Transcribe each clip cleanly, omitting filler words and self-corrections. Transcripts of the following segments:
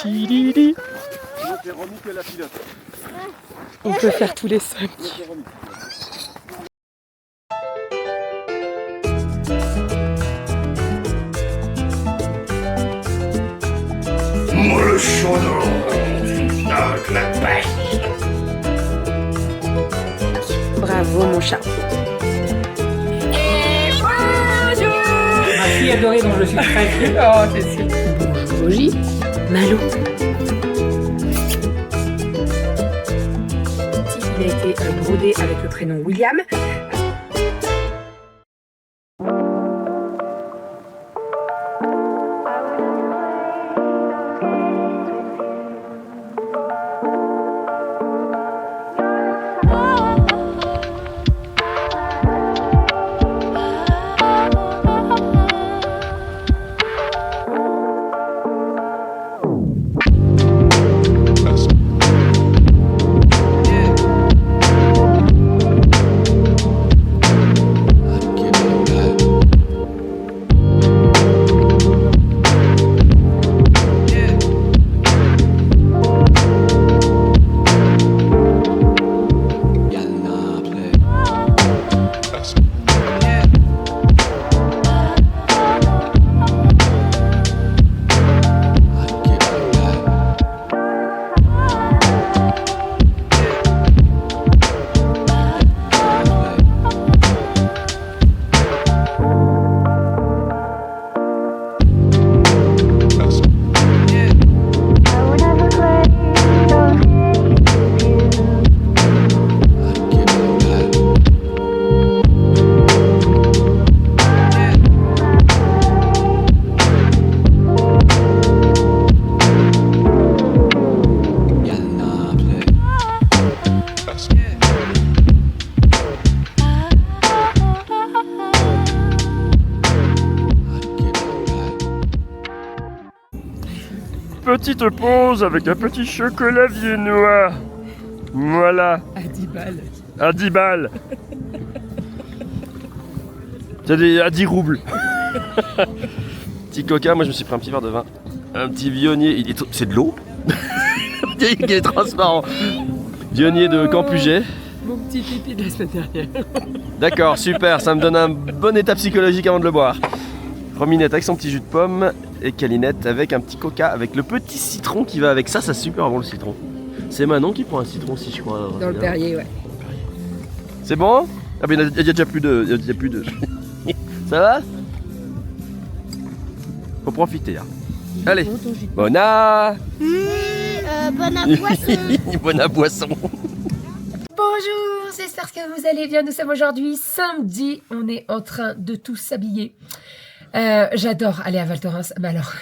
Tididi. On peut faire tous les 5. Le chaudron avec la pêche. Bravo mon chat. Ma fille adorée dont je suis très fier. Oh, c'est sûr. Bonjour, Malou. Il a été brodé avec le prénom William. Petite pause avec un petit chocolat viennois. Voilà. À 10 balles. À 10 balles. À 10 roubles. Petit coca, moi je me suis pris un petit verre de vin. Un petit vionnier, c'est de l'eau. Il est transparent. Vionnier de Campuget. Mon petit pipi de la semaine dernière. D'accord, super, ça me donne un bon état psychologique avant de le boire. Rominette avec son petit jus de pomme et Calinette avec un petit coca avec le petit citron qui va avec ça, c'est super bon le citron. C'est Manon qui prend un citron si je crois. Dans le Perrier, ouais. C'est bon? Ah ben il y a déjà plus de. Il y a plus de... Ça va? Faut profiter là. Allez, bon à... Bon à boisson. Bon à boisson. Bonjour, j'espère que vous allez bien. Nous sommes aujourd'hui samedi. On est en train de tous s'habiller. J'adore aller à Val Thorens, mais alors,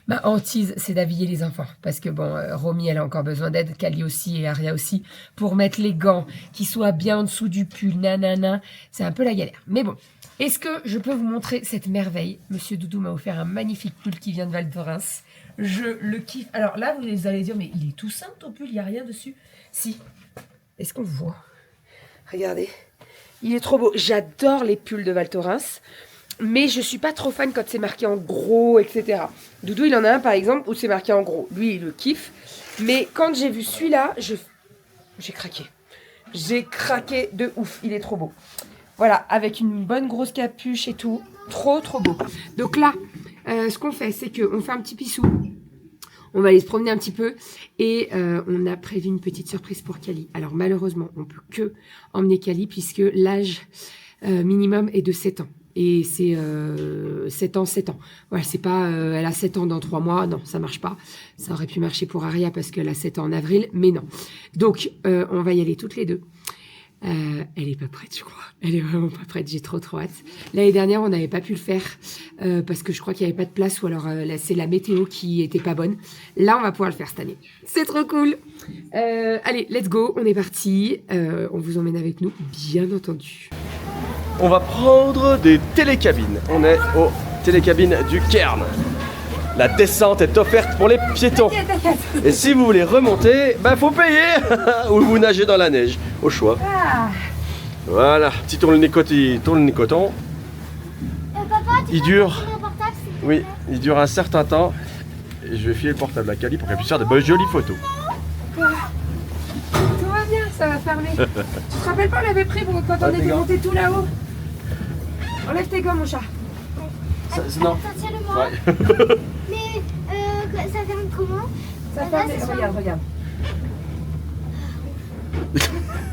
ma hantise, c'est d'habiller les enfants. Parce que bon, Romy, elle a encore besoin d'aide, Kali aussi et Aria aussi, pour mettre les gants qui soient bien en dessous du pull, nanana. C'est un peu la galère. Mais bon, est-ce que je peux vous montrer cette merveille? Monsieur Doudou m'a offert un magnifique pull qui vient de Val Thorens. Je le kiffe. Alors là, vous allez dire, mais il est tout simple ton pull, il n'y a rien dessus. Si. Est-ce qu'on le voit? Regardez. Il est trop beau. J'adore les pulls de Val Thorens. Mais je suis pas trop fan quand c'est marqué en gros, etc. Doudou, il en a un par exemple où c'est marqué en gros. Lui, il le kiffe. Mais quand j'ai vu celui-là, j'ai craqué. J'ai craqué de ouf. Il est trop beau. Voilà, avec une bonne grosse capuche et tout. Trop, trop beau. Donc là, ce qu'on fait, c'est qu'on fait un petit pissou. On va aller se promener un petit peu. Et on a prévu une petite surprise pour Kali. Alors malheureusement, on peut que emmener Kali puisque l'âge minimum est de 7 ans. Et c'est 7 ans. Voilà, c'est pas elle a 7 ans dans 3 mois. Non, ça marche pas. Ça aurait pu marcher pour Aria parce qu'elle a 7 ans en avril, mais non. Donc, on va y aller toutes les deux. Elle est pas prête, je crois. Elle est vraiment pas prête. J'ai trop hâte. L'année dernière, on n'avait pas pu le faire parce que je crois qu'il n'y avait pas de place ou alors c'est la météo qui était pas bonne. Là, on va pouvoir le faire cette année. C'est trop cool. Allez, let's go. On est parti. On vous emmène avec nous, bien entendu. On va prendre des télécabines. On est aux télécabines du Cairn. La descente est offerte pour les piétons. Et si vous voulez remonter, bah faut payer ou vous nagez dans la neige, au choix. Voilà, petit tourne-nicoton. Papa, tu Il peux dure. prendre mon portable, s'il te Oui, plaît il dure un certain temps. et je vais filer le portable à Cali pour qu'elle puisse faire de bonnes jolies photos. Tout va bien, ça va fermer. Tu te rappelles pas, on l'avait pris pour quand on était monté tout là-haut. Enlève tes gants, mon chat. Non. Attends, tiens-le-moi. Ouais. Mais ça ferme comment? Ça Là, ferme, c'est sur- regarde, regarde.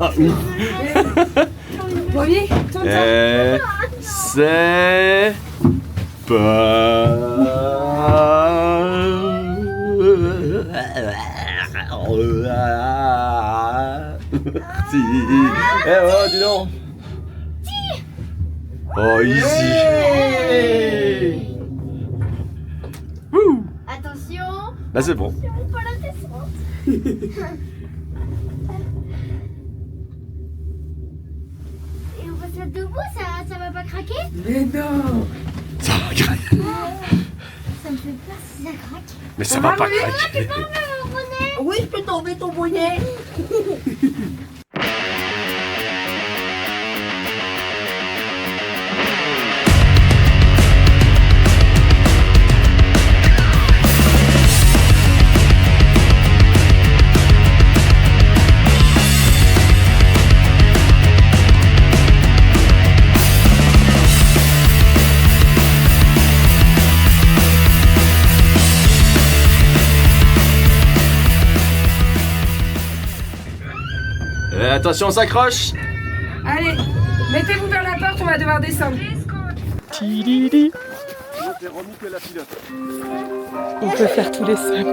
Ah oui. Premier, tourne ça. C'est Merci. Eh oh, dis donc. Oh, easy. Attention, Là, c'est bon. pas la descente. Et on va se mettre debout, ça va pas craquer? Mais non. Ça va craquer. Ça me fait peur si ça craque. Mais ça va pas craquer. Oui, je peux tomber ton bonnet. Attention, on s'accroche. Allez, mettez-vous vers la porte, on va devoir descendre. Tididi. C'est Romy que la pilote. On peut faire tous les 5.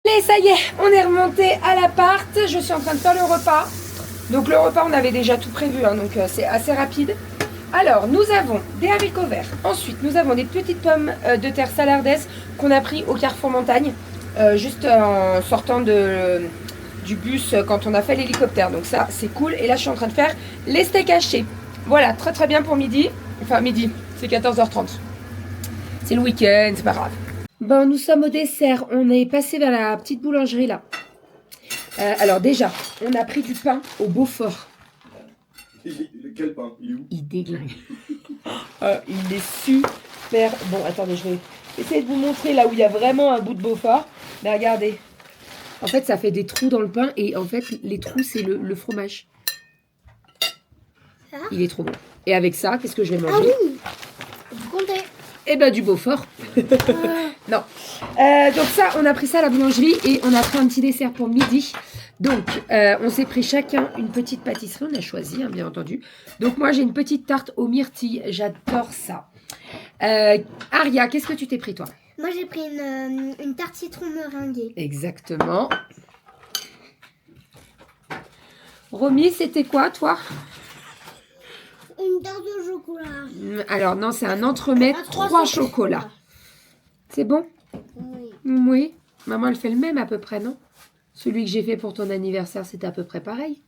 Et ça y est, on est remonté à l'appart. Je suis en train de faire le repas. Donc le repas, on avait déjà tout prévu, hein, donc c'est assez rapide. Alors, nous avons des haricots verts. Ensuite, nous avons des petites pommes de terre salardes qu'on a pris au Carrefour Montagne, juste en sortant du bus quand on a fait l'hélicoptère. Donc ça, c'est cool. Et là, je suis en train de faire les steaks hachés. Voilà, très très bien pour midi. Enfin, midi, c'est 14h30. C'est le week-end, c'est pas grave. Bon, nous sommes au dessert. On est passé vers la petite boulangerie là. Alors déjà, on a pris du pain au Beaufort. Quel pain? Il est où? Il déglingue. Il est super bon. Attendez, je vais essayer de vous montrer là où il y a vraiment un bout de Beaufort. Mais regardez. En fait, ça fait des trous dans le pain et en fait, les trous, c'est le fromage. Ça? Il est trop bon. Et avec ça, qu'est-ce que je vais Ah manger? oui. Vous comptez. Eh ben, du Beaufort. Non. Donc ça, on a pris ça à la boulangerie et on a pris un petit dessert pour midi. Donc, on s'est pris chacun une petite pâtisserie. On a choisi, hein, bien entendu. Donc, moi, j'ai une petite tarte aux myrtilles. J'adore ça. Aria, qu'est-ce que tu t'es pris, toi? Moi, j'ai pris une tarte citron meringuée. Exactement. Romy, c'était quoi, toi? Une tarte au chocolat. Alors, non, c'est un entremets, Ah, 3 chocolats. C'est bon? Oui. Oui. Maman, elle fait le même à peu près, non? Celui que j'ai fait pour ton anniversaire, c'était à peu près pareil.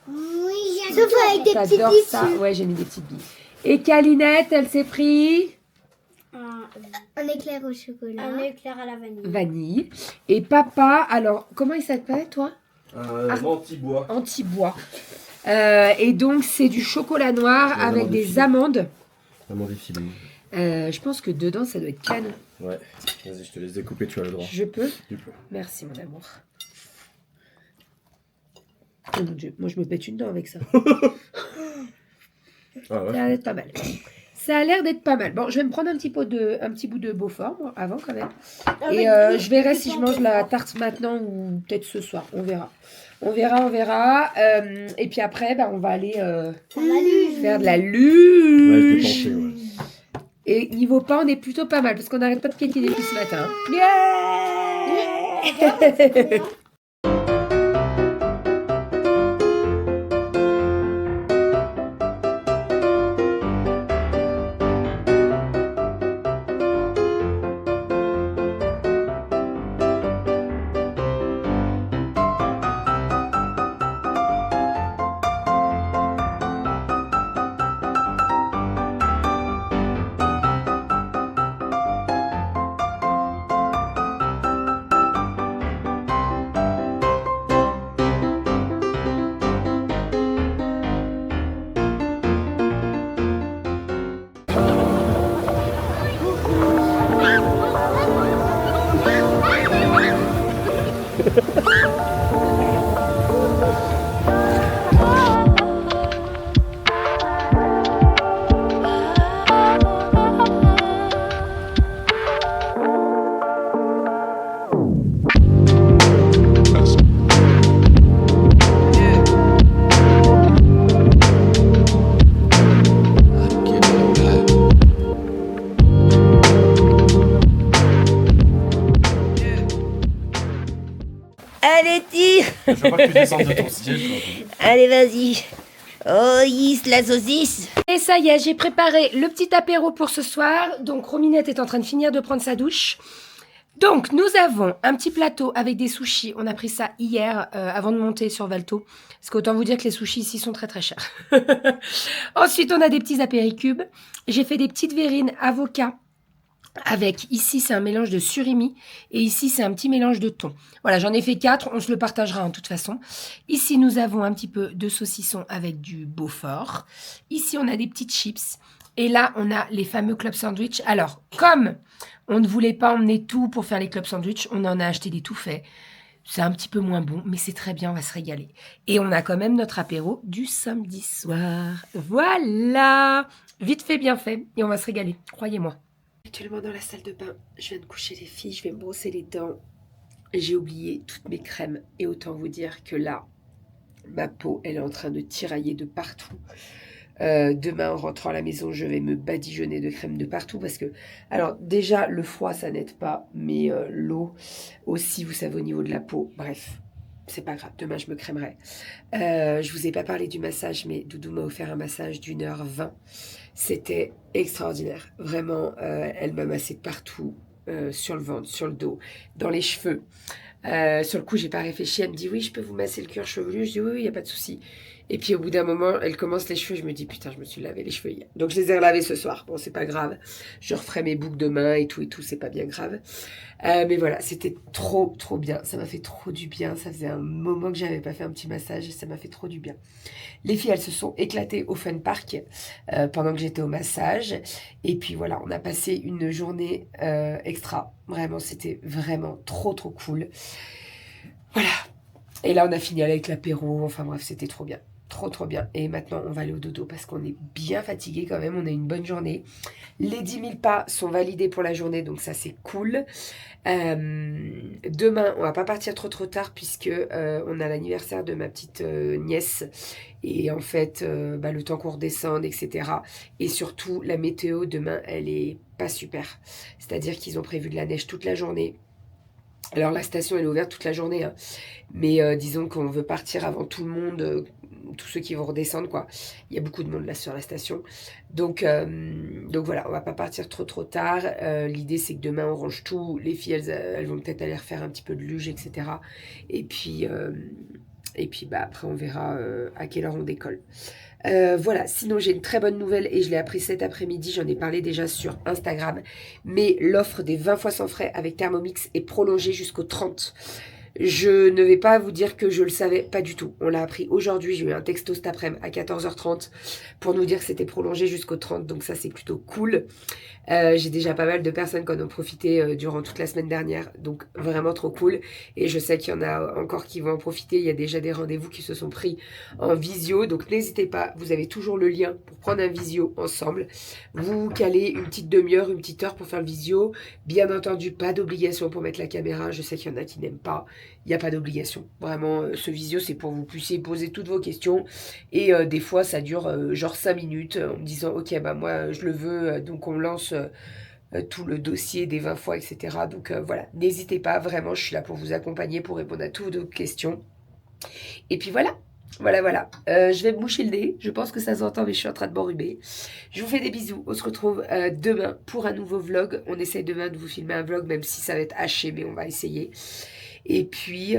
Oui, j'adore. Sauf avec des petites T'adores billes ça? dessus. Ouais, j'ai mis des petites billes. Et Calinette, elle s'est pris Un éclair au chocolat. Un éclair à la vanille. vanille. Et papa, alors, comment il s'appelle, toi? Antibois. Antibois. Et donc, c'est du chocolat noir Ouais, avec amande des filée. amandes. Amande filée. Je pense que dedans, ça doit être canon. Ouais, vas-y, je te laisse découper, tu as le droit. Je peux? Tu peux. Merci, mon amour. Oh mon Dieu, moi je me pète une dent avec ça. Ah Ça a ouais. l'air d'être pas mal. Ça a l'air d'être pas mal. Bon, je vais me prendre un petit bout de Beaufort moi, avant quand même. Et je verrai si je mange la tarte maintenant ou peut-être ce soir. On verra. On verra. Et puis après, bah, on va aller faire de la Ouais, je luge. l'ai pensé, ouais. Et niveau pain, on est plutôt pas mal parce qu'on n'arrête pas de piétiner depuis ce matin. Yeah. Allez, tire. Je veux pas que tu descendes de ton siège. Allez, vas-y. Oh, yes, la saucisse. Et ça y est, j'ai préparé le petit apéro pour ce soir. Donc, Rominette est en train de finir de prendre sa douche. Donc, nous avons un petit plateau avec des sushis. On a pris ça hier avant de monter sur Valto. Parce qu'autant vous dire que les sushis ici sont très très chers. Ensuite, on a des petits apéricubes. J'ai fait des petites verrines avocat. Avec, ici, c'est un mélange de surimi. Et ici, c'est un petit mélange de thon. Voilà, j'en ai fait 4. On se le partagera en toute façon. Ici, nous avons un petit peu de saucisson avec du Beaufort. Ici, on a des petites chips. Et là, on a les fameux club sandwich. Alors, comme on ne voulait pas emmener tout pour faire les club sandwich, on en a acheté des tout faits. C'est un petit peu moins bon, mais c'est très bien, on va se régaler. Et on a quand même notre apéro du samedi soir. Voilà! Vite fait, bien fait. Et on va se régaler, croyez-moi. Actuellement dans la salle de bain, je viens de coucher les filles, je vais me brosser les dents. J'ai oublié toutes mes crèmes. Et autant vous dire que là, ma peau, elle est en train de tirailler de partout. Demain, en rentrant à la maison, je vais me badigeonner de crème de partout parce que, alors déjà, le froid, ça n'aide pas, mais l'eau aussi, vous savez, au niveau de la peau. Bref, c'est pas grave, demain, je me crèmerai. Je vous ai pas parlé du massage, mais Doudou m'a offert un massage d'1h20. C'était extraordinaire. Vraiment, elle m'a massé partout, sur le ventre, sur le dos, dans les cheveux. Sur le coup, j'ai pas réfléchi. Elle me dit, oui, je peux vous masser le cuir chevelu. Je dis, oui, il n'y a pas de souci. Et puis au bout d'un moment, elle commence les cheveux. Je me dis, putain, je me suis lavé les cheveux hier. Donc je les ai relavés ce soir. Bon, c'est pas grave. Je referai mes boucles demain et tout, c'est pas bien grave. Mais voilà, c'était trop bien. Ça m'a fait trop du bien. Ça faisait un moment que j'avais pas fait un petit massage et ça m'a fait trop du bien. Les filles, elles se sont éclatées au Fun Park pendant que j'étais au massage. Et puis voilà, on a passé une journée extra. Vraiment, c'était vraiment trop cool. Voilà. Et là, on a fini avec l'apéro. Enfin bref, c'était trop bien. Trop bien. Et maintenant, on va aller au dodo parce qu'on est bien fatigué quand même. On a une bonne journée. Les 10 000 pas sont validés pour la journée, donc ça, c'est cool. Demain, on va pas partir trop tard puisque on a l'anniversaire de ma petite nièce. Et en fait, le temps qu'on redescende, etc. Et surtout, la météo, demain, elle est pas super. C'est-à-dire qu'ils ont prévu de la neige toute la journée. Alors la station elle est ouverte toute la journée, hein. Mais disons qu'on veut partir avant tout le monde, tous ceux qui vont redescendre quoi. Il y a beaucoup de monde là sur la station, donc voilà, on va pas partir trop tard. L'idée c'est que demain on range tout, les filles elles vont peut-être aller refaire un petit peu de luge etc. Et puis après on verra à quelle heure on décolle. Voilà, sinon j'ai une très bonne nouvelle et je l'ai appris cet après-midi, j'en ai parlé déjà sur Instagram, mais l'offre des 20 fois sans frais avec Thermomix est prolongée jusqu'au 30. Je ne vais pas vous dire que je le savais, pas du tout. On l'a appris aujourd'hui, j'ai eu un texto cet après-midi à 14h30 pour nous dire que c'était prolongé jusqu'au 30, donc ça c'est plutôt cool. J'ai déjà pas mal de personnes qui en ont profité durant toute la semaine dernière, donc vraiment trop cool. Et je sais qu'il y en a encore qui vont en profiter, il y a déjà des rendez-vous qui se sont pris en visio, donc n'hésitez pas, vous avez toujours le lien pour prendre un visio ensemble. Vous calez une petite demi-heure, une petite heure pour faire le visio. Bien entendu, pas d'obligation pour mettre la caméra, je sais qu'il y en a qui n'aiment pas. Il n'y a pas d'obligation. Vraiment, ce visio, c'est pour que vous puissiez poser toutes vos questions. Et des fois, ça dure genre 5 minutes en me disant, ok, moi, je le veux. Donc, on lance tout le dossier des 20 fois, etc. Donc, voilà, n'hésitez pas. Vraiment, je suis là pour vous accompagner, pour répondre à toutes vos questions. Et puis, voilà. Voilà. Je vais me moucher le nez. Je pense que ça s'entend, mais je suis en train de m'enrhumer. Je vous fais des bisous. On se retrouve demain pour un nouveau vlog. On essaie demain de vous filmer un vlog, même si ça va être haché, mais on va essayer. Et puis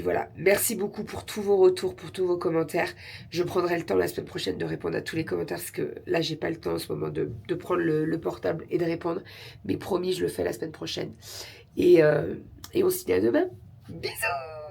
voilà. Merci beaucoup pour tous vos retours, pour tous vos commentaires. Je prendrai le temps la semaine prochaine de répondre à tous les commentaires parce que là, j'ai pas le temps en ce moment de prendre le portable et de répondre. Mais promis, je le fais la semaine prochaine. Et on se dit à demain. Bisous!